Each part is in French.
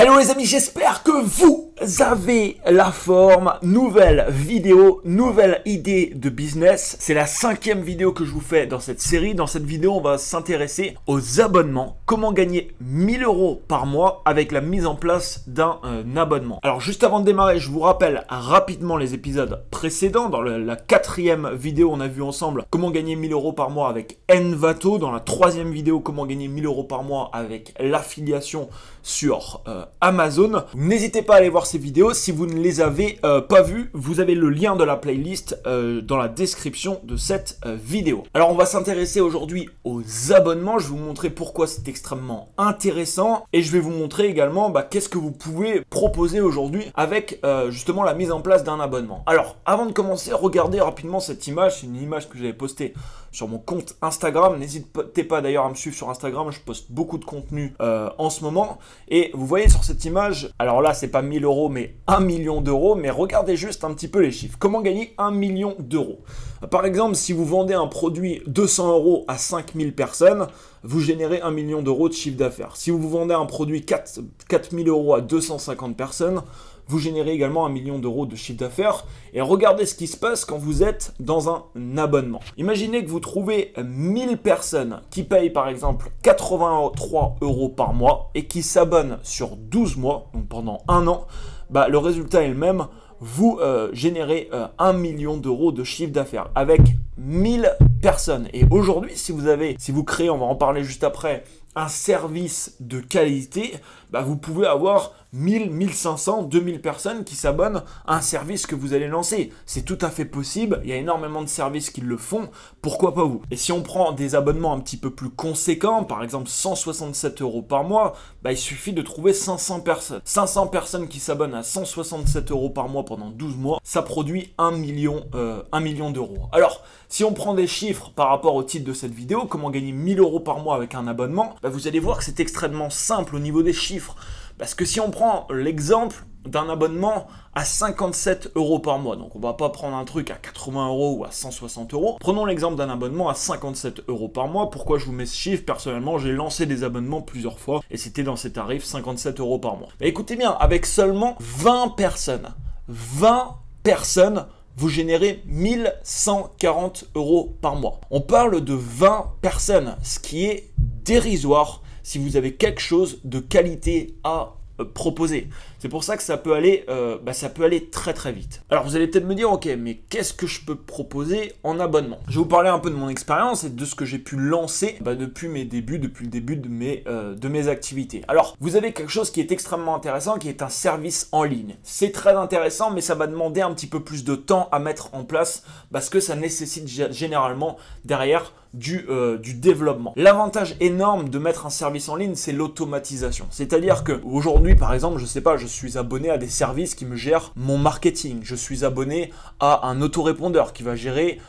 Hello les amis, j'espère que vous avez la forme. Nouvelle vidéo, nouvelle idée de business. C'est la 5e vidéo que je vous fais dans cette série. Dans cette vidéo, on va s'intéresser aux abonnements. Comment gagner 1000 € par mois avec la mise en place d'un abonnement. Alors juste avant de démarrer, je vous rappelle rapidement les épisodes précédents. Dans la 4e vidéo, on a vu ensemble comment gagner 1000 € par mois avec Envato. Dans la 3e vidéo, comment gagner 1000 € par mois avec l'affiliation sur Amazon. N'hésitez pas à aller voir ces vidéos. Si vous ne les avez pas vues, vous avez le lien de la playlist dans la description de cette vidéo. Alors on va s'intéresser aujourd'hui aux abonnements. Je vais vous montrer pourquoi c'est extrêmement intéressant et je vais vous montrer également qu'est-ce que vous pouvez proposer aujourd'hui avec justement la mise en place d'un abonnement. Alors avant de commencer, regardez rapidement cette image. C'est une image que j'avais postée sur mon compte Instagram. N'hésitez pas d'ailleurs à me suivre sur Instagram. Je poste beaucoup de contenu en ce moment. Et vous voyez sur cette image, alors là, c'est pas 1000 € mais 1 million d'euros. Mais regardez juste un petit peu les chiffres. Comment gagner 1 million d'euros? Par exemple, si vous vendez un produit 200 € à 5000 personnes, vous générez 1 million d'euros de chiffre d'affaires. Si vous vendez un produit 4000 € à 250 personnes, vous générez également 1 million d'euros de chiffre d'affaires. Et regardez ce qui se passe quand vous êtes dans un abonnement. Imaginez que vous trouvez 1000 personnes qui payent par exemple 83 € par mois et qui s'abonnent sur 12 mois, donc pendant un an. Le résultat est le même. Vous générez 1 million d'euros de chiffre d'affaires avec 1000 personnes. Et aujourd'hui, si vous créez, on va en parler juste après, un service de qualité, vous pouvez avoir 1000, 1500, 2000 personnes qui s'abonnent à un service que vous allez lancer. C'est tout à fait possible. Il y a énormément de services qui le font. Pourquoi pas vous? Et si on prend des abonnements un petit peu plus conséquents, par exemple 167 € par mois, il suffit de trouver 500 personnes. 500 personnes qui s'abonnent à 167 € par mois pendant 12 mois, ça produit 1 million d'euros. Alors, si on prend des chiffres par rapport au titre de cette vidéo, comment gagner 1000 € par mois avec un abonnement, vous allez voir que c'est extrêmement simple au niveau des chiffres. Parce que si on prend l'exemple d'un abonnement à 57 € par mois, donc on va pas prendre un truc à 80 € ou à 160 €, prenons l'exemple d'un abonnement à 57 € par mois. Pourquoi je vous mets ce chiffre? Personnellement, j'ai lancé des abonnements plusieurs fois et c'était dans ces tarifs 57 € par mois. Écoutez bien, avec seulement 20 personnes, vous générez 1140 € par mois. On parle de 20 personnes, ce qui est dérisoire si vous avez quelque chose de qualité à proposer. C'est pour ça que ça peut aller très très vite. Alors vous allez peut-être me dire, ok, mais qu'est-ce que je peux proposer en abonnement? Je vais vous parler un peu de mon expérience et de ce que j'ai pu lancer depuis le début de mes activités. Alors vous avez quelque chose qui est extrêmement intéressant, qui est un service en ligne. C'est très intéressant, mais ça va demander un petit peu plus de temps à mettre en place parce que ça nécessite généralement derrière du développement. L'avantage énorme de mettre un service en ligne, c'est l'automatisation. C'est-à-dire que aujourd'hui, par exemple, je sais pas, je suis abonné à des services qui me gèrent mon marketing. Je suis abonné à un autorépondeur qui va gérer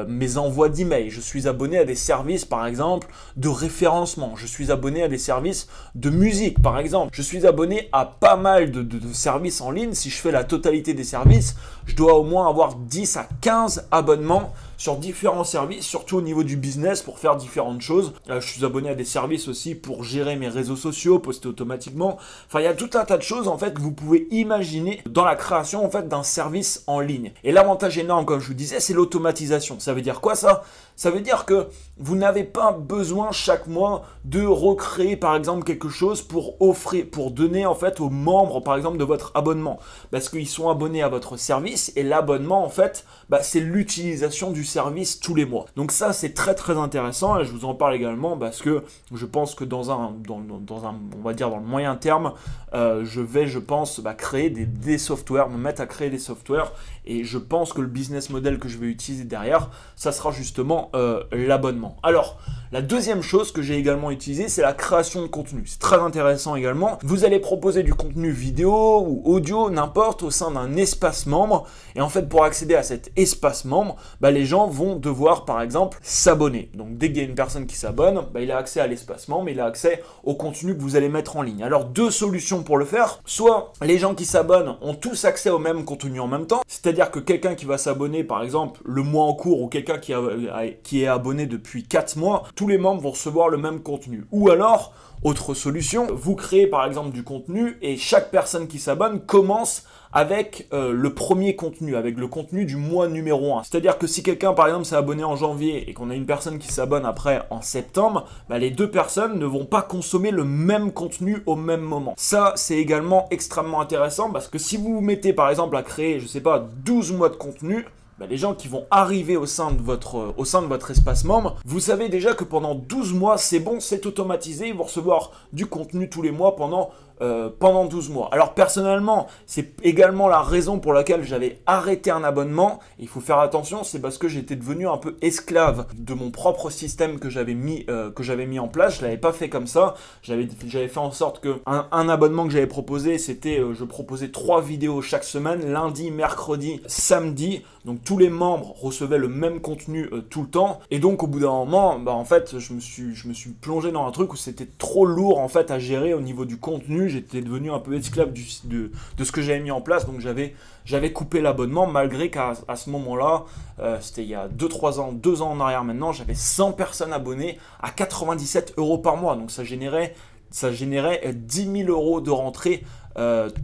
mes envois d'emails. Je suis abonné à des services, par exemple, de référencement. Je suis abonné à des services de musique, par exemple. Je suis abonné à pas mal de services en ligne. Si je fais la totalité des services, je dois au moins avoir 10 à 15 abonnements sur différents services, surtout au niveau du business pour faire différentes choses. Je suis abonné à des services aussi pour gérer mes réseaux sociaux, poster automatiquement. Enfin, il y a tout un tas de choses en fait que vous pouvez imaginer dans la création en fait d'un service en ligne. Et l'avantage énorme, comme je vous disais, c'est l'automatisation. Ça veut dire quoi ça? Ça veut dire que vous n'avez pas besoin chaque mois de recréer par exemple quelque chose pour donner en fait aux membres par exemple de votre abonnement. Parce qu'ils sont abonnés à votre service et l'abonnement en fait, c'est l'utilisation du service tous les mois. Donc ça c'est très très intéressant et je vous en parle également parce que je pense que on va dire dans le moyen terme, je pense créer des softwares, me mettre à créer des softwares et je pense que le business model que je vais utiliser derrière, ça sera justement l'abonnement. Alors, la deuxième chose que j'ai également utilisée, c'est la création de contenu. C'est très intéressant également. Vous allez proposer du contenu vidéo ou audio, n'importe, au sein d'un espace membre. Et en fait, pour accéder à cet espace membre, les gens gens vont devoir par exemple s'abonner. Donc dès qu'il y a une personne qui s'abonne, bah, il a accès à l'espace membre, il a accès au contenu que vous allez mettre en ligne. Alors deux solutions pour le faire, soit les gens qui s'abonnent ont tous accès au même contenu en même temps, c'est-à-dire que quelqu'un qui va s'abonner par exemple le mois en cours ou quelqu'un qui est abonné depuis 4 mois, tous les membres vont recevoir le même contenu. Ou alors, autre solution, vous créez par exemple du contenu et chaque personne qui s'abonne commence avec le premier contenu, avec le contenu du mois numéro 1. C'est-à-dire que si quelqu'un par exemple s'est abonné en janvier et qu'on a une personne qui s'abonne après en septembre, bah, les deux personnes ne vont pas consommer le même contenu au même moment. Ça, c'est également extrêmement intéressant parce que si vous vous mettez par exemple à créer, je sais pas, 12 mois de contenu, bah, les gens qui vont arriver au sein de votre espace membre, vous savez déjà que pendant 12 mois, c'est bon, c'est automatisé, ils vont recevoir du contenu tous les mois pendant 12 mois. Alors personnellement, c'est également la raison pour laquelle j'avais arrêté un abonnement. Il faut faire attention, c'est parce que j'étais devenu un peu esclave de mon propre système que j'avais mis en place. Je l'avais pas fait comme ça. J'avais fait en sorte que un abonnement que j'avais proposé, c'était je proposais 3 vidéos chaque semaine, lundi, mercredi, samedi. Donc tous les membres recevaient le même contenu tout le temps. Et donc au bout d'un moment, bah, en fait, je me suis plongé dans un truc où c'était trop lourd en fait à gérer au niveau du contenu. J'étais devenu un peu esclave de ce que j'avais mis en place, donc j'avais coupé l'abonnement, malgré qu'à ce moment-là, c'était il y a 2-3 ans, 2 ans en arrière maintenant, j'avais 100 personnes abonnées à 97 € par mois, donc ça générait 10 000 € de rentrée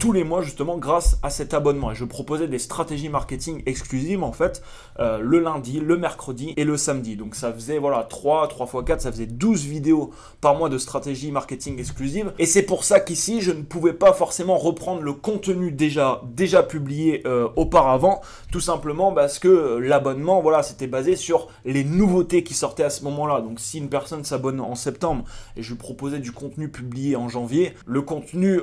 tous les mois justement grâce à cet abonnement. Et je proposais des stratégies marketing exclusives en fait le lundi, le mercredi et le samedi. Donc ça faisait voilà 3 x 4, ça faisait 12 vidéos par mois de stratégie marketing exclusive. Et c'est pour ça qu'ici je ne pouvais pas forcément reprendre le contenu déjà publié auparavant, tout simplement parce que l'abonnement voilà c'était basé sur les nouveautés qui sortaient à ce moment-là. Donc si une personne s'abonne en septembre et je lui proposais du contenu publié en janvier, le contenu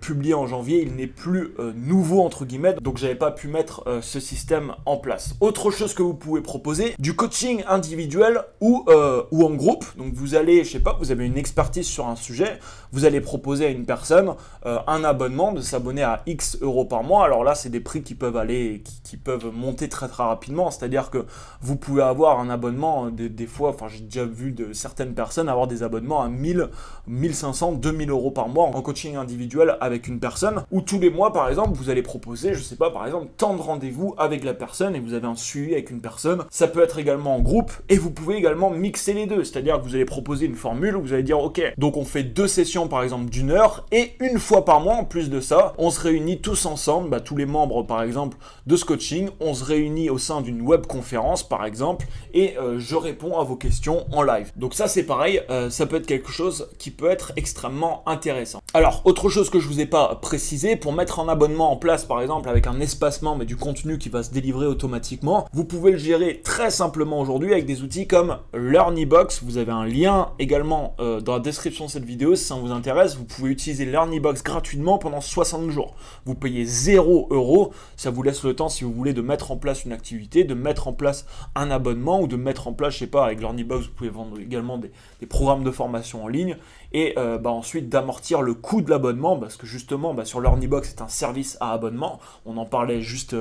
publié en janvier, il n'est plus nouveau entre guillemets, donc j'avais pas pu mettre ce système en place. Autre chose que vous pouvez proposer, du coaching individuel ou en groupe. Donc vous allez, je sais pas, vous avez une expertise sur un sujet, vous allez proposer à une personne un abonnement, de s'abonner à X € par mois. Alors là, c'est des prix qui peuvent aller, qui peuvent monter très très rapidement, c'est-à-dire que vous pouvez avoir un abonnement des fois, enfin j'ai déjà vu de certaines personnes avoir des abonnements à 1000, 1500, 2000 € par mois en coaching individuel avec une personne, ou tous les mois par exemple vous allez proposer, je sais pas, par exemple tant de rendez-vous avec la personne et vous avez un suivi avec une personne. Ça peut être également en groupe et vous pouvez également mixer les deux, c'est-à-dire que vous allez proposer une formule où vous allez dire ok, donc on fait 2 sessions par exemple d'1 heure et une fois par mois en plus de ça, on se réunit tous ensemble, bah, tous les membres par exemple de ce coaching, on se réunit au sein d'une web conférence par exemple et je réponds à vos questions en live. Donc ça c'est pareil, ça peut être quelque chose qui peut être extrêmement intéressant. Alors autre chose que je vous ai pas précisé, pour mettre un abonnement en place par exemple avec un espacement mais du contenu qui va se délivrer automatiquement, vous pouvez le gérer très simplement aujourd'hui avec des outils comme LearnyBox. Vous avez un lien également dans la description de cette vidéo si ça vous intéresse. Vous pouvez utiliser LearnyBox gratuitement pendant 60 jours. Vous payez 0 €, ça vous laisse le temps si vous voulez de mettre en place une activité, de mettre en place un abonnement ou de mettre en place, je sais pas, avec LearnyBox vous pouvez vendre également des programmes de formation en ligne et ensuite d'amortir le coût de l'abonnement parce que justement sur LearnyBox c'est un service à abonnement, on en parlait juste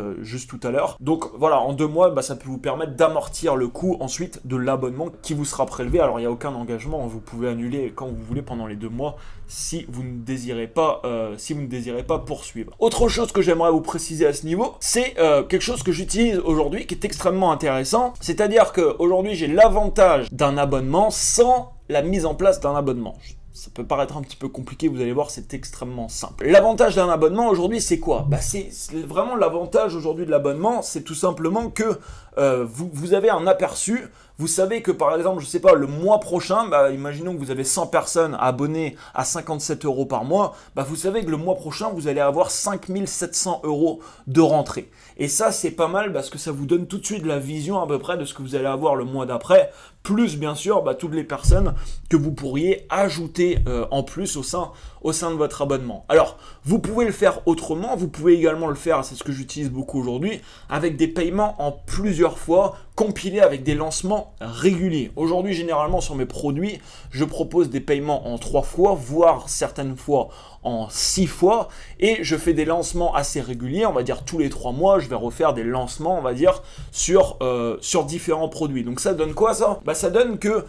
tout à l'heure. Donc voilà, en 2 mois ça peut vous permettre d'amortir le coût ensuite de l'abonnement qui vous sera prélevé. Alors il n'y a aucun engagement, vous pouvez annuler quand vous voulez pendant les 2 mois si vous ne désirez pas poursuivre. Autre chose que j'aimerais vous préciser à ce niveau, c'est quelque chose que j'utilise aujourd'hui qui est extrêmement intéressant, c'est-à-dire qu'aujourd'hui j'ai l'avantage d'un abonnement sans la mise en place d'un abonnement. Ça peut paraître un petit peu compliqué, vous allez voir, c'est extrêmement simple. L'avantage d'un abonnement aujourd'hui, c'est quoi? C'est vraiment l'avantage aujourd'hui de l'abonnement, c'est tout simplement que vous avez un aperçu. Vous savez que par exemple, je sais pas, le mois prochain, imaginons que vous avez 100 personnes abonnées à 57 € par mois, vous savez que le mois prochain, vous allez avoir 5 700 € de rentrée. Et ça, c'est pas mal parce que ça vous donne tout de suite la vision à peu près de ce que vous allez avoir le mois d'après, plus bien sûr toutes les personnes que vous pourriez ajouter en plus au sein de votre abonnement. Alors, vous pouvez le faire autrement, vous pouvez également le faire, c'est ce que j'utilise beaucoup aujourd'hui, avec des paiements en plusieurs fois, compilés avec des lancements réguliers. Aujourd'hui, généralement, sur mes produits, je propose des paiements en 3 fois, voire certaines fois en 6 fois et je fais des lancements assez réguliers, on va dire tous les 3 mois, je vais refaire des lancements, on va dire, sur différents produits. Donc ça donne quoi ça? Bah ça donne que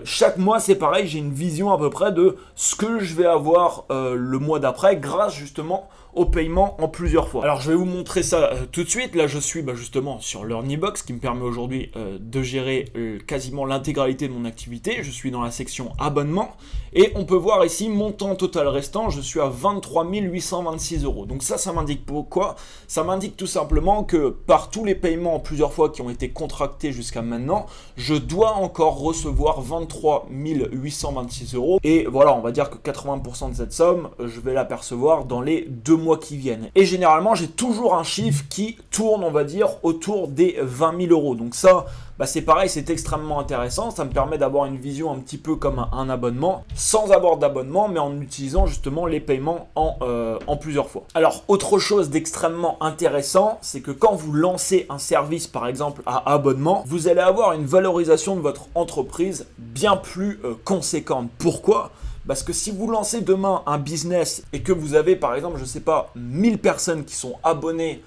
chaque mois c'est pareil, j'ai une vision à peu près de ce que je vais avoir le mois d'après grâce justement au paiement en plusieurs fois. Alors je vais vous montrer ça tout de suite. Là je suis justement sur l'Earnybox qui me permet aujourd'hui de gérer quasiment l'intégralité de mon activité. Je suis dans la section abonnement et on peut voir ici montant total restant, je suis à 23 826 €. Donc ça m'indique pourquoi? Ça m'indique tout simplement que par tous les paiements en plusieurs fois qui ont été contractés jusqu'à maintenant, je dois encore recevoir 23 826 € et voilà, on va dire que 80% de cette somme, je vais l'apercevoir dans les 2 mois qui viennent. Et généralement, j'ai toujours un chiffre qui tourne, on va dire, autour des 20 000 €. Donc ça, c'est pareil, c'est extrêmement intéressant. Ça me permet d'avoir une vision un petit peu comme un abonnement, sans avoir d'abonnement, mais en utilisant justement les paiements en plusieurs fois. Alors, autre chose d'extrêmement intéressant, c'est que quand vous lancez un service, par exemple, à abonnement, vous allez avoir une valorisation de votre entreprise bien plus conséquente. Pourquoi ? Parce que si vous lancez demain un business et que vous avez par exemple, je sais pas, 1000 personnes qui sont abonnées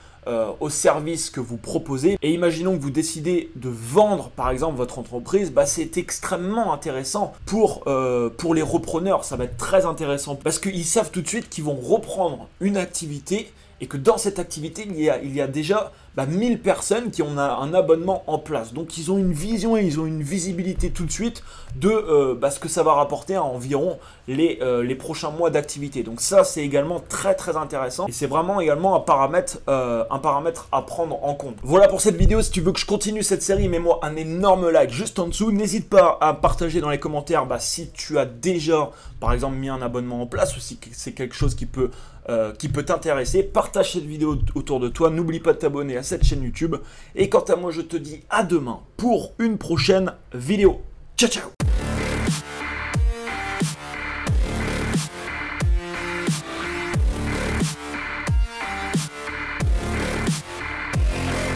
au service que vous proposez, et imaginons que vous décidez de vendre par exemple votre entreprise, c'est extrêmement intéressant pour les repreneurs. Ça va être très intéressant parce qu'ils savent tout de suite qu'ils vont reprendre une activité et que dans cette activité, il y a déjà 1000 personnes qui ont un abonnement en place. Donc, ils ont une vision et ils ont une visibilité tout de suite de ce que ça va rapporter à environ les prochains mois d'activité. Donc, ça, c'est également très, très intéressant. Et c'est vraiment également un paramètre à prendre en compte. Voilà pour cette vidéo. Si tu veux que je continue cette série, mets-moi un énorme like juste en dessous. N'hésite pas à partager dans les commentaires si tu as déjà, par exemple, mis un abonnement en place ou si c'est quelque chose qui peut t'intéresser. Partage cette vidéo autour de toi, n'oublie pas de t'abonner à cette chaîne YouTube et quant à moi je te dis à demain pour une prochaine vidéo. Ciao ciao.